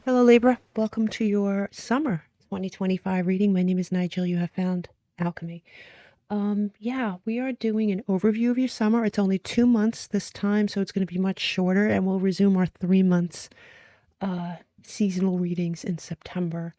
Hello, Libra. Welcome to your summer 2025 reading. My name is NiJiLL. You have found alchemy. Yeah, we are doing an overview of your summer. It's only 2 months this time, so it's going to be much shorter, and we'll resume our 3 months seasonal readings in September.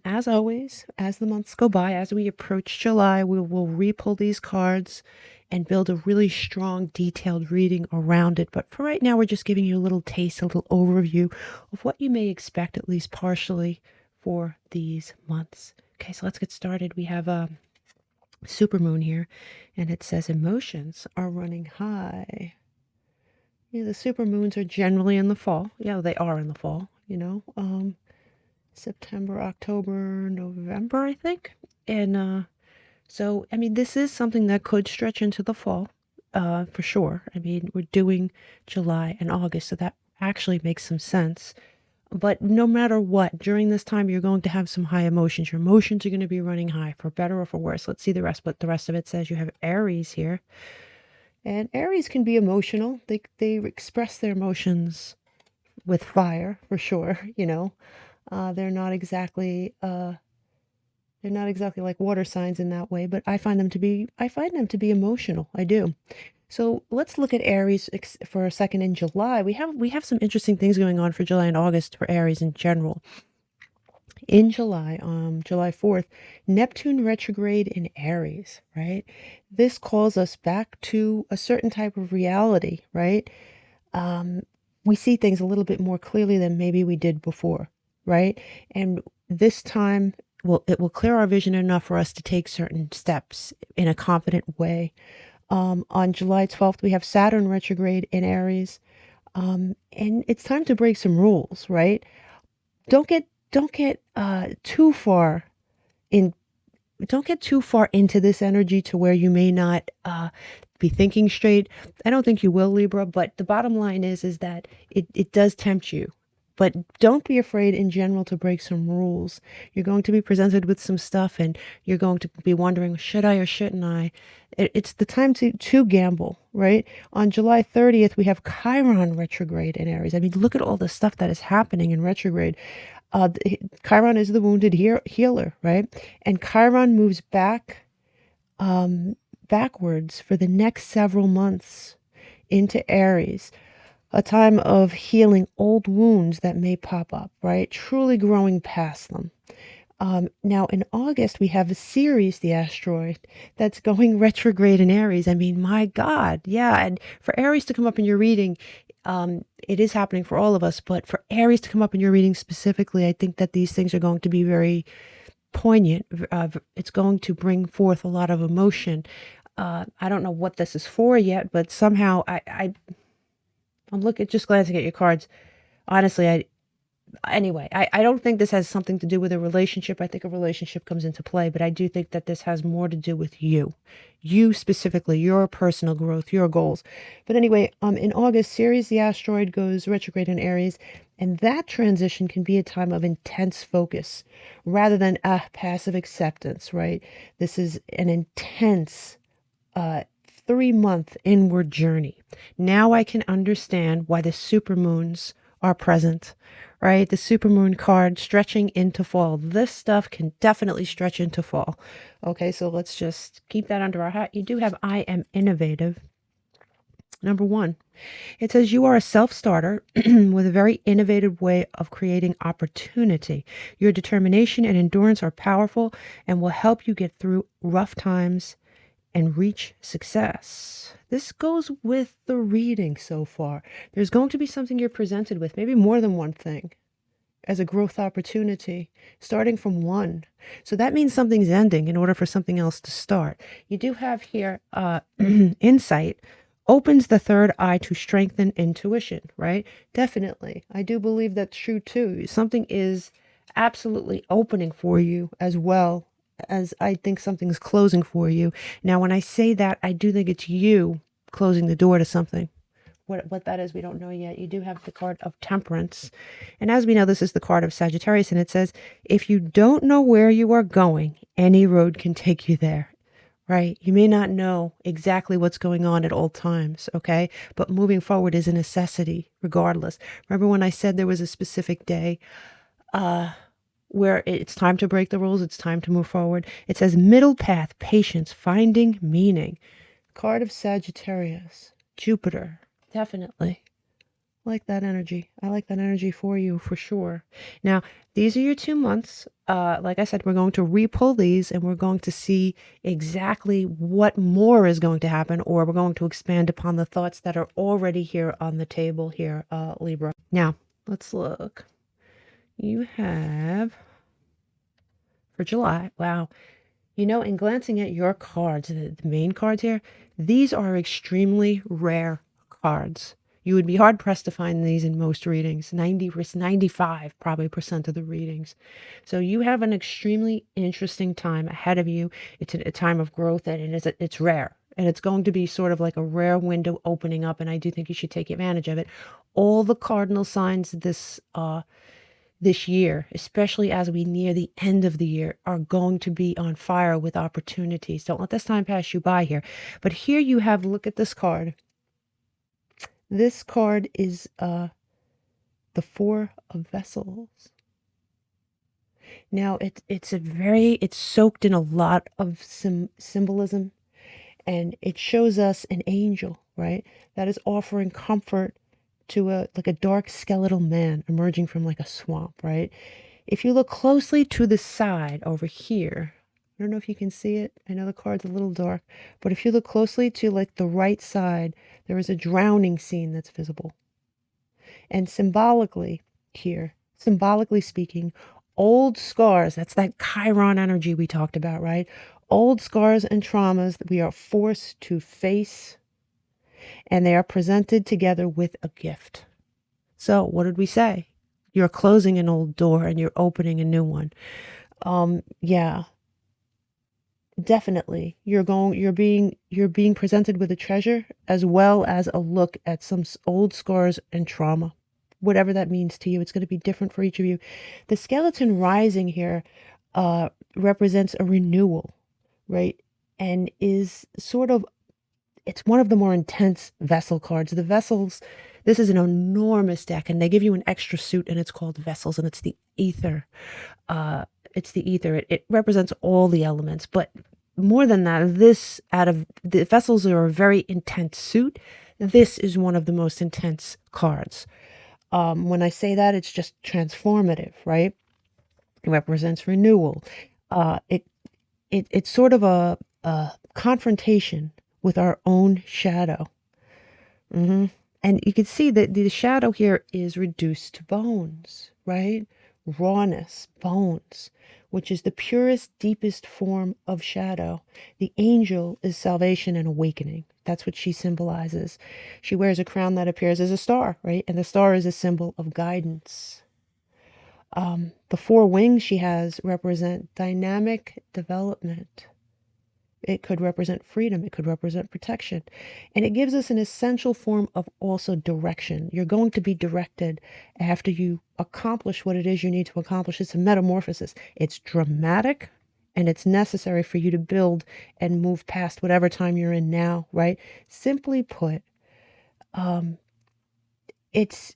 As always, as the months go by, as we approach July, we will re-pull these cards and build a really strong, detailed reading around it. But for right now, we're just giving you a little taste, a little overview of what you may expect, at least partially, for these months. Okay, so let's get started. We have a supermoon here, and it says emotions are running high. Yeah, the supermoons are generally in the fall. Yeah, they are in the fall. September, October, November, I think. And so, I mean, this is something that could stretch into the fall, for sure. I mean, we're doing July and August, so that actually makes some sense. But no matter what, during this time, you're going to have some high emotions. Your emotions are going to be running high, for better or for worse. Let's see the rest. But the rest of it says you have Aries here. And Aries can be emotional. They express their emotions with fire, for sure. They're not exactly like water signs in that way, but I find them to be emotional. I do. So let's look at Aries for a second. In July, we have some interesting things going on for July and August for Aries in general. In July, July 4th, Neptune retrograde in Aries, right? This calls us back to a certain type of reality, right? We see things a little bit more clearly than maybe we did before, right? And this time, it will clear our vision enough for us to take certain steps in a confident way. On July 12th, we have Saturn retrograde in Aries. And it's time to break some rules, right? Don't get too far in don't get too far into this energy to where you may not be thinking straight. I don't think you will, Libra, but the bottom line is that it does tempt you. But don't be afraid in general to break some rules. You're going to be presented with some stuff and you're going to be wondering, should I or shouldn't I? It's the time to gamble, right? On July 30th, we have Chiron retrograde in Aries. I mean, look at all the stuff that is happening in retrograde. Chiron is the wounded healer, right? And Chiron moves backwards for the next several months into Aries, a time of healing old wounds that may pop up, right? Truly growing past them. Now in August, we have a Ceres, the asteroid, that's going retrograde in Aries. I mean, my God. Yeah. And for Aries to come up in your reading, it is happening for all of us, but for Aries to come up in your reading specifically, I think that these things are going to be very poignant. It's going to bring forth a lot of emotion. I don't know what this is for yet, but somehow I'm just glancing at your cards. Honestly, I don't think this has something to do with a relationship. I think a relationship comes into play, but I do think that this has more to do with you specifically, your personal growth, your goals. But anyway, in August, Ceres, the asteroid, goes retrograde in Aries, and that transition can be a time of intense focus rather than passive acceptance, right? This is an intense 3-month inward journey. Now I can understand why the supermoons are present, right? The supermoon card stretching into fall. This stuff can definitely stretch into fall. Okay, so let's just keep that under our hat. You do have I am innovative. Number 1, it says you are a self-starter with a very innovative way of creating opportunity. Your determination and endurance are powerful and will help you get through rough times and reach success. This goes with the reading so far. There's going to be something you're presented with, maybe more than one thing, as a growth opportunity, starting from one. So that means something's ending in order for something else to start. You do have here insight opens the third eye to strengthen intuition, right? Definitely. I do believe that's true too. Something is absolutely opening for you as well as I think something's closing for you. Now, when I say that, I do think it's you closing the door to something. What that is, we don't know yet. You do have the card of Temperance. And as we know, this is the card of Sagittarius. And it says, if you don't know where you are going, any road can take you there. right? You may not know exactly what's going on at all times, okay? But moving forward is a necessity regardless. Remember when I said there was a specific day where it's time to break the rules, it's time to move forward? It says middle path, patience, finding meaning. Card of Sagittarius, Jupiter, definitely. Like that energy. I like that energy for you for sure. Now, these are your 2 months. Like I said, we're going to re-pull these and we're going to see exactly what more is going to happen, or we're going to expand upon the thoughts that are already here on the table here, Libra. Now, let's look. You have for July. Wow. You know, in glancing at your cards, the main cards here, these are extremely rare cards. You would be hard pressed to find these in most readings, 95 probably percent of the readings. So you have an extremely interesting time ahead of you. It's a time of growth, and it's rare. And it's going to be sort of like a rare window opening up, and I do think you should take advantage of it. All the cardinal signs this year, especially as we near the end of the year, are going to be on fire with opportunities. Don't let this time pass you by here. But here you have, look at this card. This card is the Four of Vessels. Now it's soaked in a lot of symbolism, and it shows us an angel, right? That is offering comfort to a dark skeletal man emerging from like a swamp, right? If you look closely to the side over here, I don't know if you can see it. I know the card's a little dark, but if you look closely to like the right side, there is a drowning scene that's visible. And symbolically here, symbolically speaking, old scars, that's that Chiron energy we talked about, right? Old scars and traumas that we are forced to face, and they are presented together with a gift. So what did we say? You're closing an old door and you're opening a new one. Yeah, definitely. You're being presented with a treasure as well as a look at some old scars and trauma. Whatever that means to you, it's going to be different for each of you. The skeleton rising here represents a renewal, right? And is sort of, it's one of the more intense vessel cards. The vessels, this is an enormous deck, and they give you an extra suit, and it's called Vessels, and it's the ether. It's the ether. It represents all the elements, but more than that, this out of the vessels are a very intense suit. This is one of the most intense cards. When I say that, it's just transformative, right? It represents renewal. It's sort of a confrontation with our own shadow. And you can see that the shadow here is reduced to bones, right? Rawness, bones, which is the purest, deepest form of shadow. The angel is salvation and awakening. That's what she symbolizes. She wears a crown that appears as a star, right? And the star is a symbol of guidance. The four wings she has represent dynamic development. It could represent freedom. It could represent protection. And it gives us an essential form of also direction. You're going to be directed after you accomplish what it is you need to accomplish. It's a metamorphosis. It's dramatic, and it's necessary for you to build and move past whatever time you're in now, right? Simply put, it's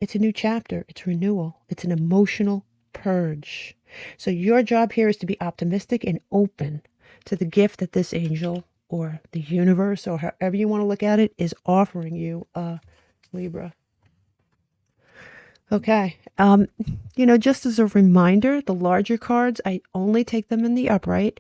a new chapter. It's renewal. It's an emotional purge. So your job here is to be optimistic and open to the gift that this angel or the universe, or however you want to look at it, is offering you, Libra. Okay. Just as a reminder, the larger cards, I only take them in the upright.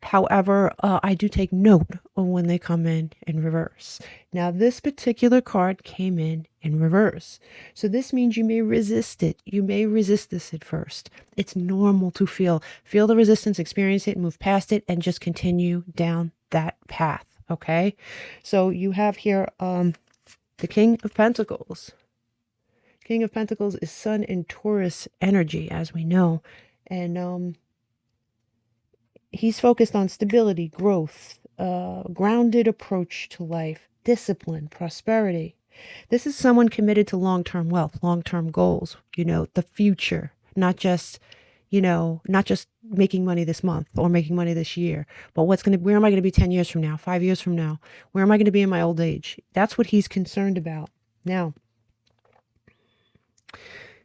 However, I do take note of when they come in reverse. Now, this particular card came in reverse. So this means you may resist it. You may resist this at first. It's normal to feel the resistance, experience it, move past it, and just continue down that path. Okay. So you have here the King of Pentacles. King of Pentacles is Sun in Taurus energy, as we know. And he's focused on stability, growth, grounded approach to life, discipline, prosperity. This is someone committed to long-term wealth, long-term goals, the future, not just, you know, not just making money this month or making money this year, but where am I going to be 10 years from now, 5 years from now? Where am I going to be in my old age? That's what he's concerned about. Now,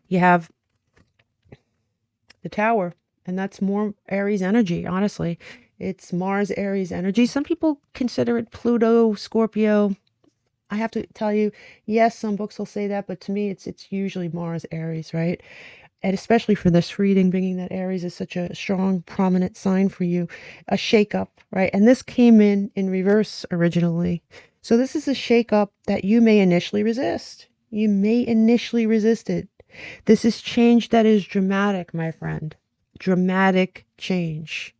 you have the Tower, and that's more Aries energy, honestly. It's Mars Aries energy. Some people consider it Pluto, Scorpio. I have to tell you, yes, some books will say that, but to me, it's usually Mars Aries, right? And especially for this reading, being that Aries is such a strong, prominent sign for you, a shakeup, right? And this came in reverse originally. So this is a shakeup that you may initially resist. You may initially resist it. This is change that is dramatic, my friend. Dramatic change.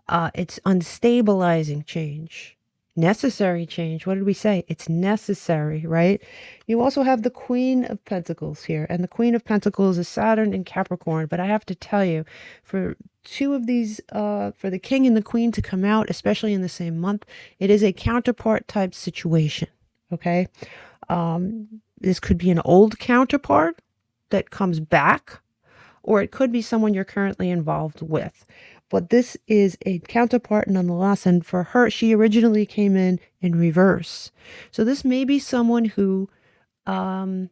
It's unstabilizing change. Necessary change. What did we say? It's necessary, right? You also have the Queen of Pentacles here, and the Queen of Pentacles is Saturn in Capricorn. But I have to tell you, for two of these, for the King and the Queen to come out, especially in the same month, it is a counterpart type situation. Okay, this could be an old counterpart that comes back, or it could be someone you're currently involved with. But this is a counterpart nonetheless. And for her, she originally came in reverse. So this may be someone who, now,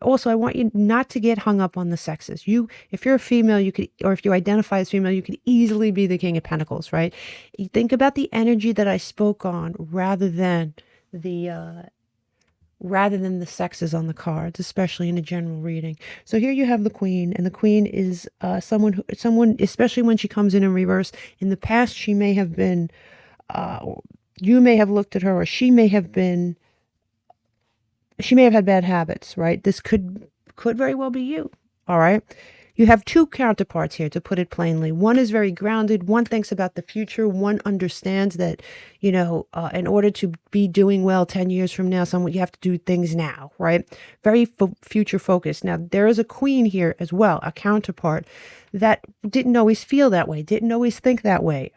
also, I want you not to get hung up on the sexes. If you're a female, you could, or if you identify as female, you could easily be the King of Pentacles, right? You think about the energy that I spoke on rather than the sexes on the cards, especially in a general reading. So here you have the Queen, and the Queen is someone, especially when she comes in reverse. In the past, she may have been, you may have looked at her, or she may have had bad habits, right? This could very well be you, all right? You have two counterparts here, to put it plainly. One is very grounded. One thinks about the future. One understands that, you know, in order to be doing well 10 years from now, you have to do things now, right? Very future focused. Now, there is a Queen here as well, a counterpart that didn't always feel that way, didn't always think that way,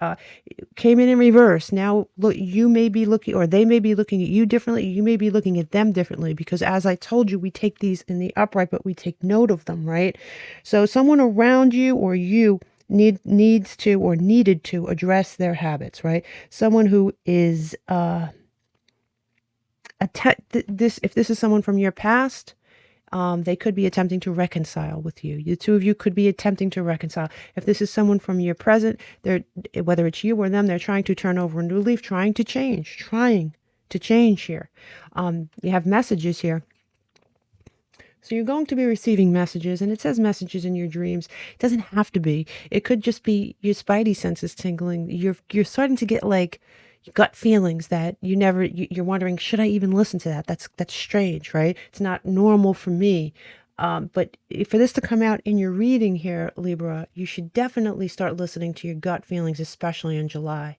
came in reverse. Now, look, you may be looking, or they may be looking at you differently. You may be looking at them differently, because as I told you, we take these in the upright, but we take note of them, right? So someone around you or you needs to, or needed to, address their habits, right? Someone who is, if this is someone from your past, they could be attempting to reconcile with you. The two of you could be attempting to reconcile. If this is someone from your present, whether it's you or them, they're trying to turn over a new leaf, trying to change here. You have messages here. So you're going to be receiving messages, and it says messages in your dreams. It doesn't have to be. It could just be your spidey senses tingling. You're starting to get like gut feelings that you're wondering, should I even listen to that? That's strange, right? It's not normal for me. But for this to come out in your reading here, Libra, you should definitely start listening to your gut feelings, especially in July.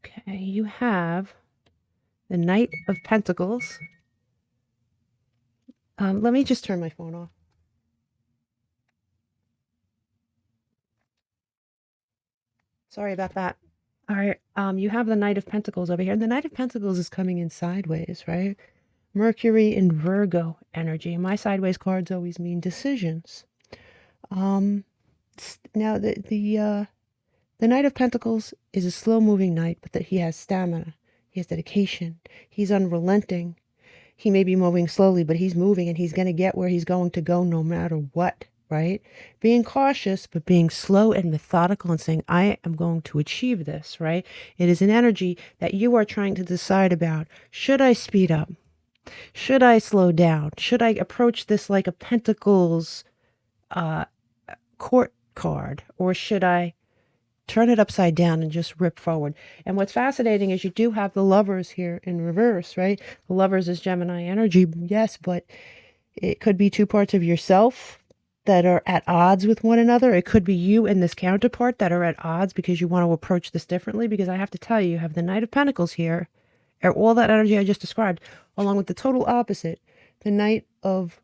Okay, you have the Knight of Pentacles. Let me just turn my phone off. Sorry about that. All right, you have the Knight of Pentacles over here. And the Knight of Pentacles is coming in sideways, right? Mercury in Virgo energy. My sideways cards always mean decisions. Now the Knight of Pentacles is a slow-moving knight, but that he has stamina, he has dedication, he's unrelenting. He may be moving slowly, but he's moving, and he's going to get where he's going to go no matter what, right? Being cautious, but being slow and methodical and saying, I am going to achieve this, right? It is an energy that you are trying to decide about. Should I speed up? Should I slow down? Should I approach this like a Pentacles court card? Or should I turn it upside down and just rip forward? And what's fascinating is you do have the Lovers here in reverse, right? The Lovers is Gemini energy, yes, but it could be two parts of yourself that are at odds with one another. It could be you and this counterpart that are at odds because you want to approach this differently. Because I have to tell you, you have the Knight of Pentacles here, or all that energy I just described, along with the total opposite, the Knight of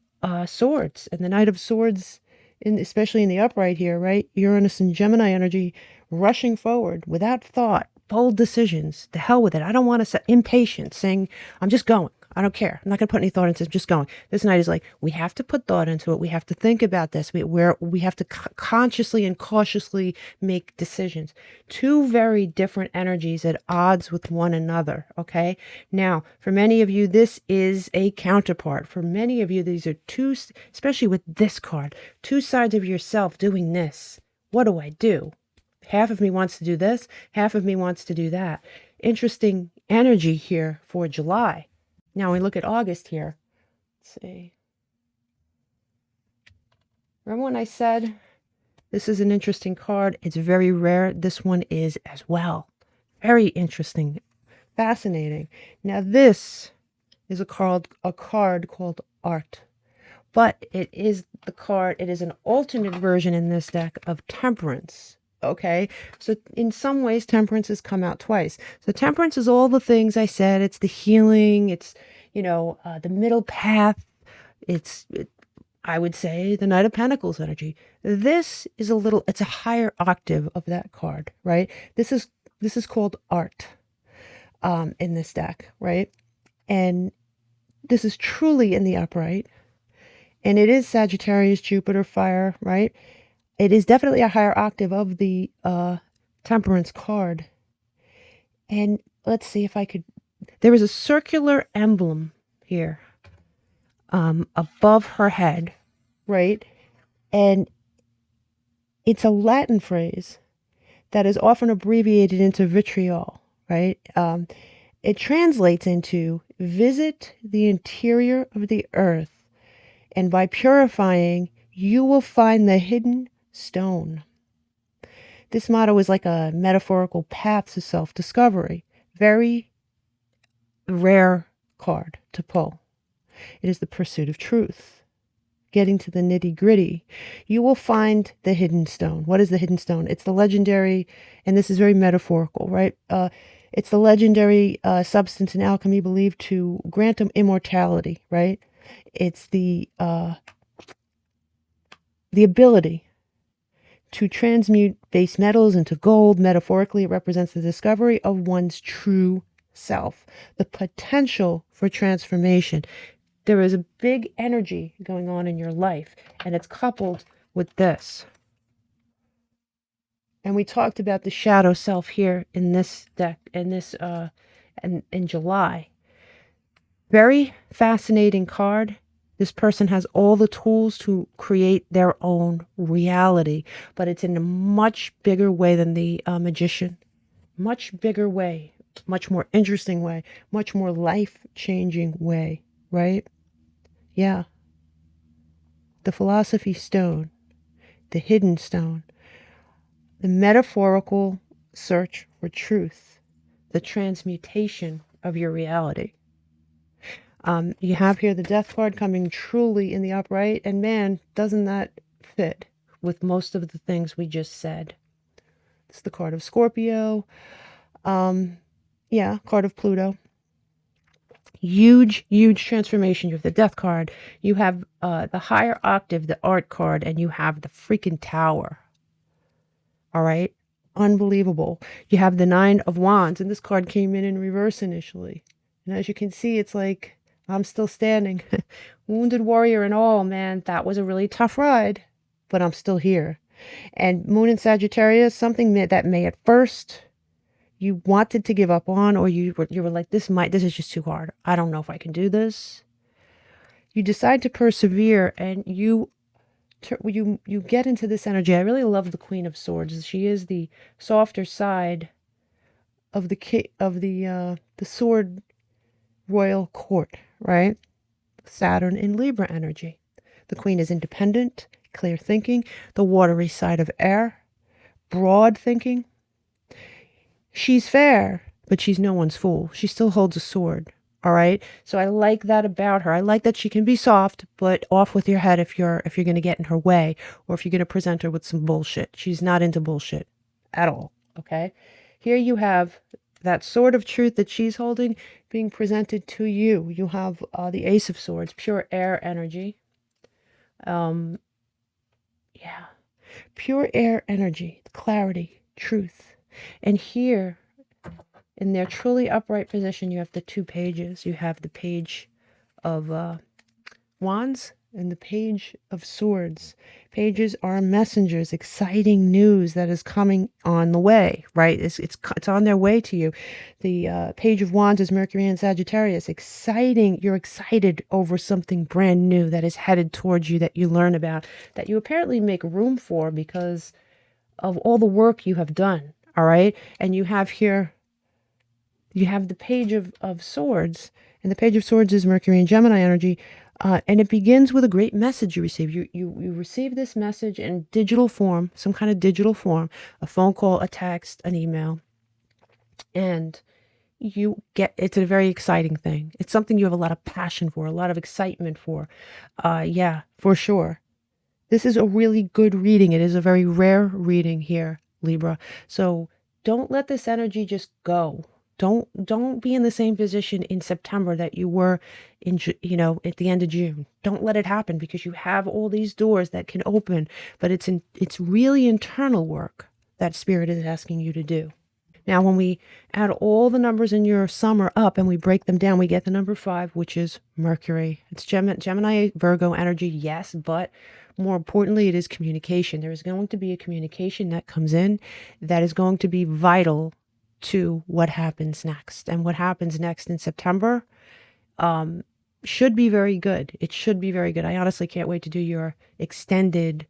Swords. And the Knight of Swords, especially in the upright here, right? Uranus and Gemini energy rushing forward without thought, bold decisions. The hell with it. I don't want to set impatient, saying, I'm just going. I don't care. I'm not going to put any thought into it. I'm just going. This night is like, we have to put thought into it. We have to think about this. We have to consciously and cautiously make decisions. Two very different energies at odds with one another. Okay. Now, for many of you, this is a counterpart. For many of you, these are two, especially with this card, two sides of yourself doing this. What do I do? Half of me wants to do this. Half of me wants to do that. Interesting energy here for July. Now we look at August here. Let's see. Remember when I said this is an interesting card? It's very rare. This one is as well. Very interesting. Fascinating. Now this is a card called Art. But it is an alternate version in this deck of Temperance. Okay, so in some ways, Temperance has come out twice. So Temperance is all the things I said. It's the healing. It's, the middle path. I would say, the Knight of Pentacles energy. This is it's a higher octave of that card, right? This is called Art in this deck, right? And this is truly in the upright. And it is Sagittarius, Jupiter, fire, right? It is definitely a higher octave of the Temperance card. And let's see if I could... There is a circular emblem here above her head, right? And it's a Latin phrase that is often abbreviated into vitriol, right? It translates into visit the interior of the earth, and by purifying, you will find the hidden stone. This motto is like a metaphorical path to self-discovery. Very rare card to pull. It is the pursuit of truth. Getting to the nitty-gritty. You will find the hidden stone. What is the hidden stone? It's the legendary, and this is very metaphorical, right? It's the legendary substance in alchemy believed to grant them immortality, right? It's the ability to transmute base metals into gold. Metaphorically, it represents the discovery of one's true self, the potential for transformation. There is a big energy going on in your life, and it's coupled with this. And we talked about the shadow self here in this deck, in July. Very fascinating card. This person has all the tools to create their own reality, but it's in a much bigger way than the magician. Much bigger way, much more interesting way, much more life-changing way, right? Yeah. The philosophy stone, the hidden stone, the metaphorical search for truth, the transmutation of your reality. You have here the Death card coming truly in the upright, and man, doesn't that fit with most of the things we just said. It's the card of Scorpio. Yeah, card of Pluto. Huge transformation. You have the Death card. You have the higher octave, the Art card, and you have the freaking Tower. All right? Unbelievable. You have the Nine of Wands, and this card came in reverse initially. And as you can see, it's like, I'm still standing. Wounded warrior and all, man. That was a really tough ride, but I'm still here. And Moon in Sagittarius, something that may at first you wanted to give up on, or you were like, this is just too hard. I don't know if I can do this. You decide to persevere, and you get into this energy. I really love the Queen of Swords. She is the softer side of the sword royal court, right? Saturn in Libra energy. The Queen is independent, clear thinking, the watery side of air, broad thinking. She's fair, but she's no one's fool. She still holds a sword. All right. So I like that about her. I like that she can be soft, but off with your head if you're going to get in her way, or if you're going to present her with some bullshit. She's not into bullshit at all. Okay. Here you have that sword of truth that she's holding being presented to you. You have the Ace of Swords, pure air energy. Yeah. Pure air energy, clarity, truth. And here In their truly upright position, you have the two pages. You have the page of Wands and the Page of Swords. Pages are messengers, exciting news that is coming on the way, right? It's on their way to you. The Page of Wands is Mercury and Sagittarius. Exciting. You're excited over something brand new that is headed towards you, that you learn about, that you apparently make room for because of all the work you have done, all right? And you have here, you have the Page of Swords, and the Page of Swords is Mercury and Gemini energy. And it begins with a great message you receive. You receive this message in digital form, some kind of digital form, a phone call, a text, an email, and it's a very exciting thing. It's something you have a lot of passion for, a lot of excitement for. Yeah, for sure. This is a really good reading. It is a very rare reading here, Libra. So don't let this energy just go. Don't be in the same position in September that you were in, at the end of June. Don't let it happen, because you have all these doors that can open, but it's really internal work that Spirit is asking you to do. Now, when we add all the numbers in your summer up and we break them down, we get the number 5, which is Mercury. It's Gemini, Virgo energy, yes, but more importantly, it is communication. There is going to be a communication that comes in that is going to be vital to what happens next. And what happens next in September should be very good. It should be very good. I honestly can't wait to do your extended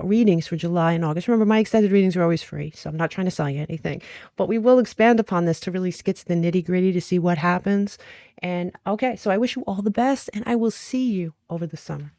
readings for July and August. Remember, my extended readings are always free, so I'm not trying to sell you anything. But we will expand upon this to really get to the nitty-gritty to see what happens. And okay, so I wish you all the best, and I will see you over the summer.